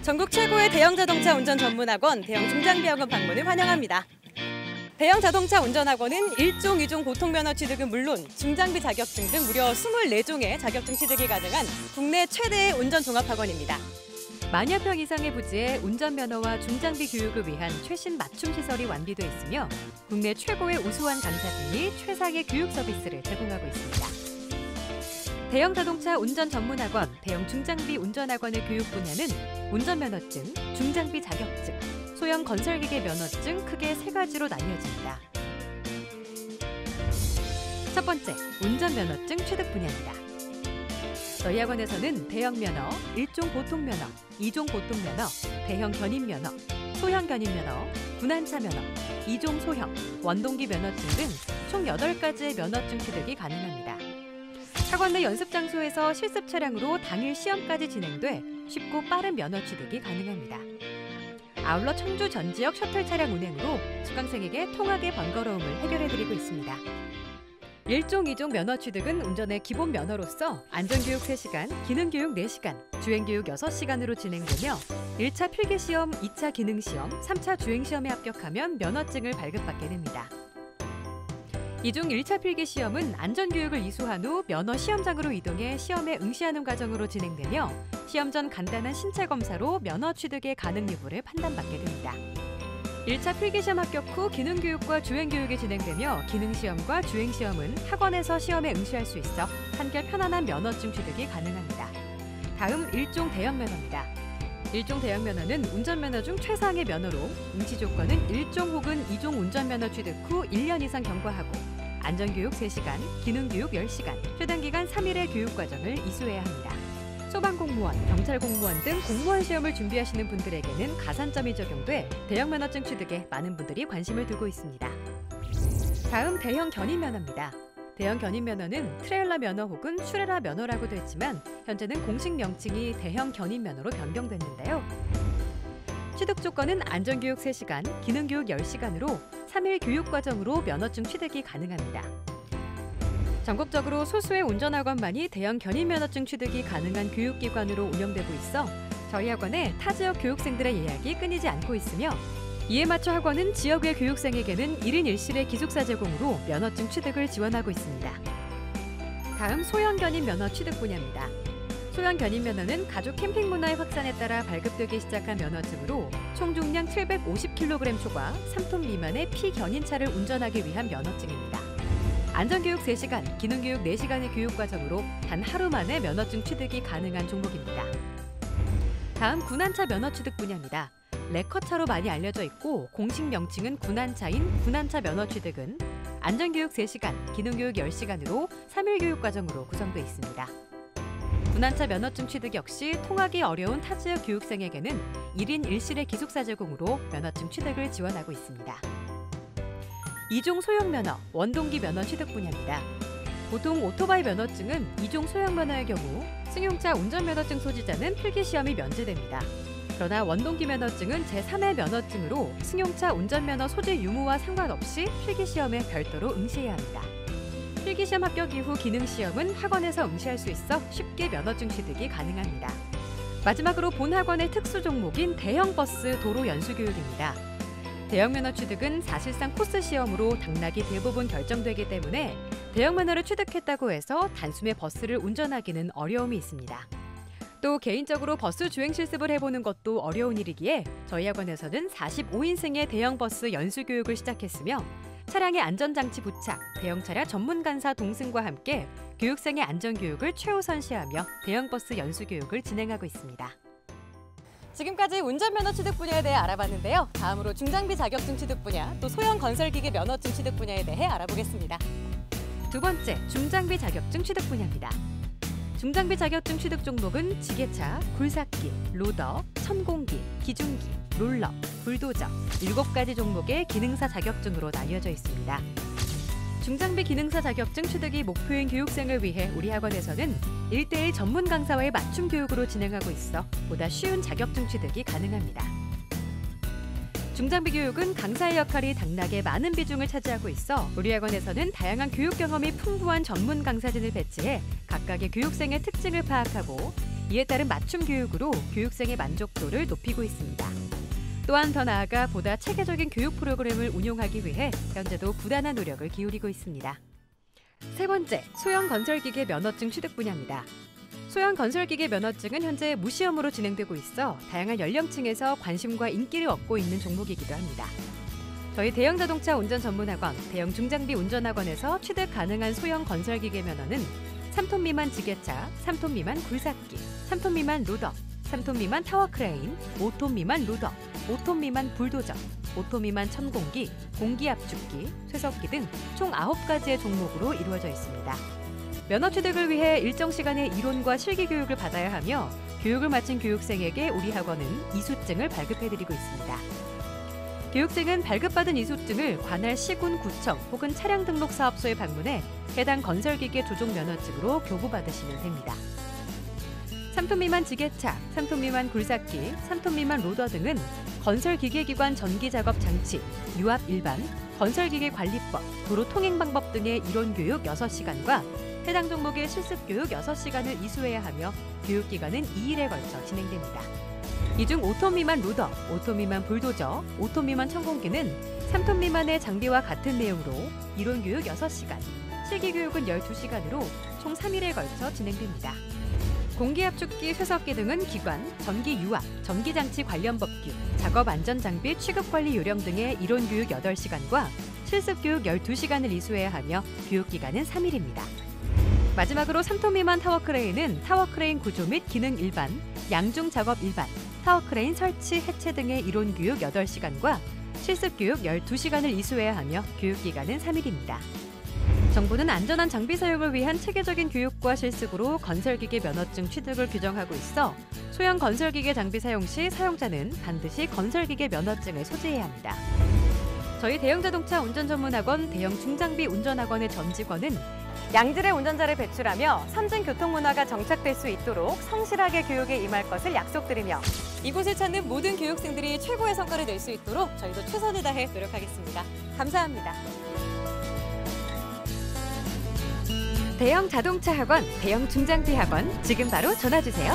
전국 최고의 대형 자동차 운전 전문학원 대형 중장비학원 방문을 환영합니다. 대형 자동차 운전학원은 1종, 2종 보통면허 취득은 물론 중장비 자격증 등 무려 24종의 자격증 취득이 가능한 국내 최대의 운전 종합학원입니다. 만여 평 이상의 부지에 운전면허와 중장비 교육을 위한 최신 맞춤 시설이 완비돼 있으며 국내 최고의 우수한 강사진이 최상의 교육 서비스를 제공하고 있습니다. 대형 자동차 운전 전문학원, 대형 중장비 운전학원의 교육 분야는 운전면허증, 중장비 자격증, 소형 건설기계 면허증 크게 3가지로 나뉘어집니다. 첫 번째, 운전면허증 취득 분야입니다. 저희 학원에서는 대형 면허, 1종 보통면허, 2종 보통면허, 대형 견인면허, 소형 견인면허, 군안차 면허, 2종 소형, 원동기 면허증 등 총 8가지의 면허증 취득이 가능합니다. 학원 내 연습 장소에서 실습 차량으로 당일 시험까지 진행돼 쉽고 빠른 면허 취득이 가능합니다. 아울러 청주 전 지역 셔틀 차량 운행으로 수강생에게 통학의 번거로움을 해결해드리고 있습니다. 1종, 2종 면허 취득은 운전의 기본 면허로서 안전교육 3시간, 기능교육 4시간, 주행교육 6시간으로 진행되며 1차 필기시험, 2차 기능시험, 3차 주행시험에 합격하면 면허증을 발급받게 됩니다. 2종 1차 필기시험은 안전교육을 이수한 후 면허 시험장으로 이동해 시험에 응시하는 과정으로 진행되며 시험 전 간단한 신체검사로 면허 취득의 가능 여부를 판단받게 됩니다. 1차 필기시험 합격 후 기능교육과 주행교육이 진행되며 기능시험과 주행시험은 학원에서 시험에 응시할 수 있어 한결 편안한 면허증 취득이 가능합니다. 다음 1종 대형면허입니다. 1종 대형면허는 운전면허 중 최상의 면허로 응시 조건은 1종 혹은 2종 운전면허 취득 후 1년 이상 경과하고 안전교육 3시간, 기능교육 10시간, 최단기간 3일의 교육과정을 이수해야 합니다. 소방공무원, 경찰공무원 등 공무원 시험을 준비하시는 분들에게는 가산점이 적용돼 대형면허증 취득에 많은 분들이 관심을 두고 있습니다. 다음 대형 견인면허입니다. 대형 견인면허는 트레일러 면허 혹은 슈레라 면허라고도 했지만 현재는 공식 명칭이 대형 견인면허로 변경됐는데요. 취득 조건은 안전교육 3시간, 기능교육 10시간으로 3일 교육과정으로 면허증 취득이 가능합니다. 전국적으로 소수의 운전학원만이 대형 견인면허증 취득이 가능한 교육기관으로 운영되고 있어 저희 학원에 타 지역 교육생들의 예약이 끊이지 않고 있으며 이에 맞춰 학원은 지역의 교육생에게는 1인 1실의 기숙사 제공으로 면허증 취득을 지원하고 있습니다. 다음 소형 견인 면허 취득 분야입니다. 소형 견인 면허는 가족 캠핑 문화의 확산에 따라 발급되기 시작한 면허증으로 총 중량 750kg 초과 3톤 미만의 피견인차를 운전하기 위한 면허증입니다. 안전교육 3시간, 기능교육 4시간의 교육과정으로 단 하루 만에 면허증 취득이 가능한 종목입니다. 다음 군안차 면허 취득 분야입니다. 레커차로 많이 알려져 있고 공식 명칭은 군안차인 군안차 면허 취득은 안전교육 3시간, 기능교육 10시간으로 3일 교육과정으로 구성되어 있습니다. 군안차 면허증 취득 역시 통학이 어려운 타 지역 교육생에게는 1인 1실의 기숙사 제공으로 면허증 취득을 지원하고 있습니다. 2종 소형 면허, 원동기 면허 취득 분야입니다. 보통 오토바이 면허증은 2종 소형 면허의 경우 승용차 운전면허증 소지자는 필기시험이 면제됩니다. 그러나 원동기 면허증은 제3의 면허증으로 승용차 운전면허 소지 유무와 상관없이 필기시험에 별도로 응시해야 합니다. 필기시험 합격 이후 기능시험은 학원에서 응시할 수 있어 쉽게 면허증 취득이 가능합니다. 마지막으로 본 학원의 특수 종목인 대형버스 도로 연수교육입니다. 대형면허 취득은 사실상 코스 시험으로 당락이 대부분 결정되기 때문에 대형면허를 취득했다고 해서 단숨에 버스를 운전하기는 어려움이 있습니다. 또 개인적으로 버스 주행 실습을 해보는 것도 어려운 일이기에 저희 학원에서는 45인승의 대형버스 연수교육을 시작했으며 차량의 안전장치 부착, 대형 차량 전문 간사 동승과 함께 교육생의 안전교육을 최우선시하며 대형버스 연수교육을 진행하고 있습니다. 지금까지 운전면허 취득 분야에 대해 알아봤는데요. 다음으로 중장비 자격증 취득 분야, 또 소형 건설기계 면허증 취득 분야에 대해 알아보겠습니다. 두 번째, 중장비 자격증 취득 분야입니다. 중장비 자격증 취득 종목은 지게차, 굴삭기, 로더, 천공기, 기중기, 롤러, 불도저 7가지 종목의 기능사 자격증으로 나뉘어져 있습니다. 중장비 기능사 자격증 취득이 목표인 교육생을 위해 우리 학원에서는 1:1 전문 강사와의 맞춤 교육으로 진행하고 있어 보다 쉬운 자격증 취득이 가능합니다. 중장비 교육은 강사의 역할이 당락에 많은 비중을 차지하고 있어 우리 학원에서는 다양한 교육 경험이 풍부한 전문 강사진을 배치해 각각의 교육생의 특징을 파악하고 이에 따른 맞춤 교육으로 교육생의 만족도를 높이고 있습니다. 또한 더 나아가 보다 체계적인 교육 프로그램을 운용하기 위해 현재도 부단한 노력을 기울이고 있습니다. 세 번째, 소형 건설기계 면허증 취득 분야입니다. 소형 건설기계 면허증은 현재 무시험으로 진행되고 있어 다양한 연령층에서 관심과 인기를 얻고 있는 종목이기도 합니다. 저희 대형자동차 운전전문학원, 대형중장비 운전학원에서 취득 가능한 소형 건설기계 면허는 3톤 미만 지게차, 3톤 미만 굴삭기, 3톤 미만 로더, 3톤 미만 타워크레인, 5톤 미만 로더, 5톤 미만 불도저, 5톤 미만 천공기, 공기압축기, 쇠석기 등 총 9가지의 종목으로 이루어져 있습니다. 면허 취득을 위해 일정 시간의 이론과 실기 교육을 받아야 하며 교육을 마친 교육생에게 우리 학원은 이수증을 발급해드리고 있습니다. 교육생은 발급받은 이수증을 관할 시군 구청 혹은 차량 등록 사업소에 방문해 해당 건설기계 조종 면허증으로 교부받으시면 됩니다. 3톤 미만 지게차, 3톤 미만 굴삭기, 3톤 미만 로더 등은 건설기계기관 전기작업 장치, 유압 일반, 건설기계관리법, 도로통행방법 등의 이론교육 6시간과 해당 종목의 실습교육 6시간을 이수해야 하며 교육기간은 2일에 걸쳐 진행됩니다. 이 중 5톤 미만 로더, 5톤 미만 불도저, 5톤 미만 천공기는 3톤 미만의 장비와 같은 내용으로 이론교육 6시간, 실기교육은 12시간으로 총 3일에 걸쳐 진행됩니다. 공기압축기, 쇠석기 등은 기관, 전기유압, 전기장치 관련 법규, 작업안전장비 취급관리 요령 등의 이론교육 8시간과 실습교육 12시간을 이수해야 하며 교육기간은 3일입니다. 마지막으로 3톤 미만 타워크레인은 타워크레인 구조 및 기능 일반, 양중 작업 일반, 타워크레인 설치, 해체 등의 이론교육 8시간과 실습교육 12시간을 이수해야 하며 교육기간은 3일입니다. 정부는 안전한 장비 사용을 위한 체계적인 교육과 실습으로 건설기계 면허증 취득을 규정하고 있어 소형 건설기계 장비 사용 시 사용자는 반드시 건설기계 면허증을 소지해야 합니다. 저희 대형자동차 운전전문학원, 대형중장비 운전학원의 전 직원은 양질의 운전자를 배출하며 선진 교통문화가 정착될 수 있도록 성실하게 교육에 임할 것을 약속드리며 이곳을 찾는 모든 교육생들이 최고의 성과를 낼 수 있도록 저희도 최선을 다해 노력하겠습니다. 감사합니다. 대형 자동차 학원, 대형 중장비 학원, 지금 바로 전화 주세요.